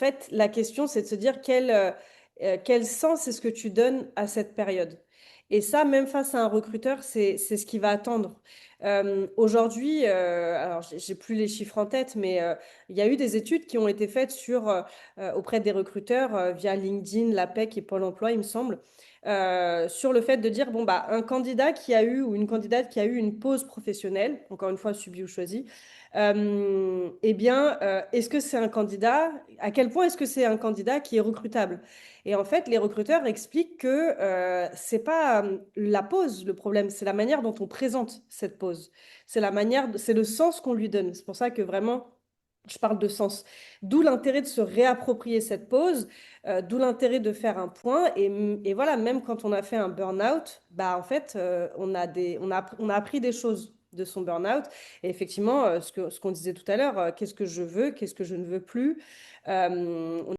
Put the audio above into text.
fait, la question, c'est de se dire quel sens est-ce que tu donnes à cette période. Et ça, même face à un recruteur, c'est ce qu'il va attendre. Aujourd'hui, alors j'ai plus les chiffres en tête, mais il y a eu des études qui ont été faites auprès des recruteurs via LinkedIn, l'APEC et Pôle emploi, il me semble, sur le fait de dire, bon, bah, un candidat qui a eu ou une candidate qui a eu une pause professionnelle, encore une fois subie ou choisie, eh bien, est-ce que c'est un candidat, à quel point est-ce que c'est un candidat qui est recrutable? Et en fait, les recruteurs expliquent que c'est pas la pause le problème, c'est la manière dont on présente cette pause. C'est le sens qu'on lui donne. C'est pour ça que vraiment, je parle de sens. D'où l'intérêt de se réapproprier cette pause, d'où l'intérêt de faire un point. Et voilà, même quand on a fait un burn-out, bah, en fait, on a appris des choses de son burn-out. Et effectivement, ce qu'on disait tout à l'heure, qu'est-ce que je veux, qu'est-ce que je ne veux plus. On